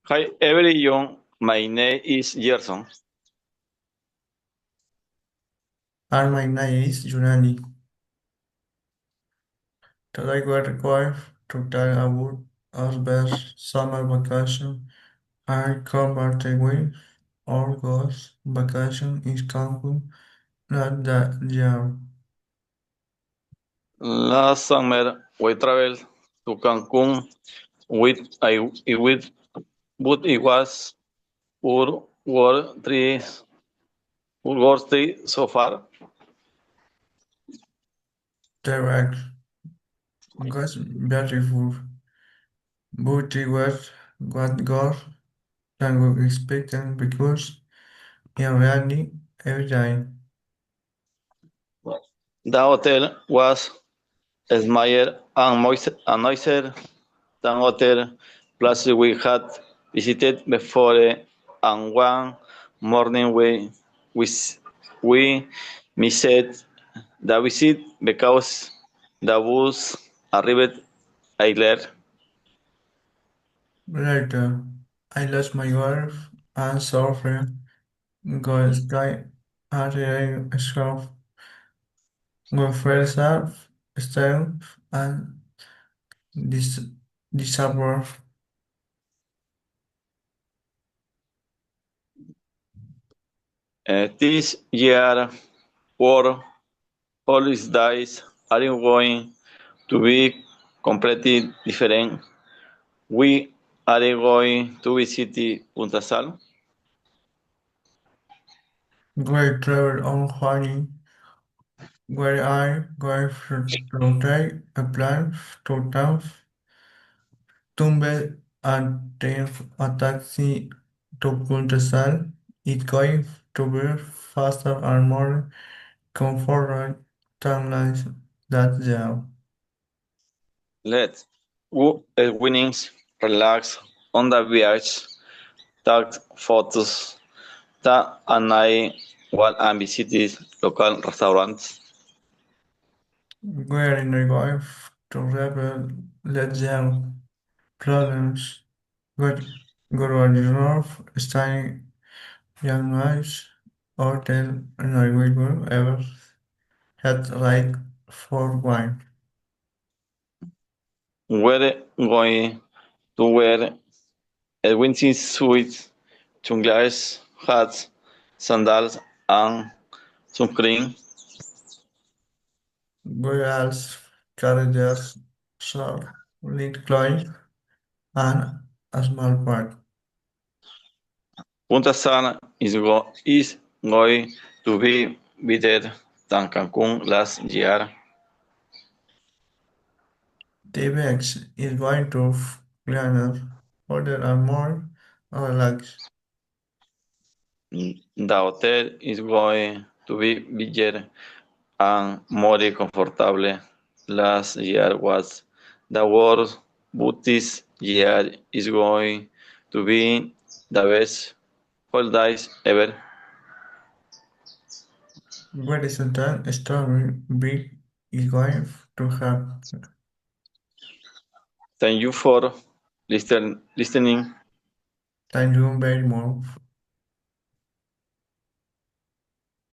Hi everyone, my name is Gerson. And my name is Junani. Today we are required to tell about our best summer vacation. I compare with our goals vacation is Cancun last year. Last summer we traveled to Cancun with but it was World Tree so far. Direct was beautiful, but it was what God than we expected because in reality every day. The hotel was smaller and noisier than other places we had visited before, and one morning we missed the visit because the bus arrived late. Later, I lost my wife and suffered. God sky had a scarf with first half, strength and this disapproval. This year, for holidays days are going to be completely different. We are going to visit Punta Sal. Great travel on Hawaii, where I going to take a plane to town, Tumbes and take a taxi to Punta Sal. It's going to be faster and more comfortable than that year. Let's go winnings, relax on the beach, take photos, and I while I visited local restaurants. Where in the going to rebel, let them problems. Good, good one enough, staying young eyes, or tell no we will ever had like for wine. We're going to wear a swimsuit, sunglasses, hats, sandals, and sunscreen. Whereas carriages, short, lit cloth, and a small part. Punta Sal is going to be better than Cancun last year. TVX is going to cleaner, order and more relaxed. The hotel is going to be bigger and more comfortable. Last year was the worst, but this year is going to be the best holidays ever. Where is the time story big is going to have. Thank you for listening. Thank you very much.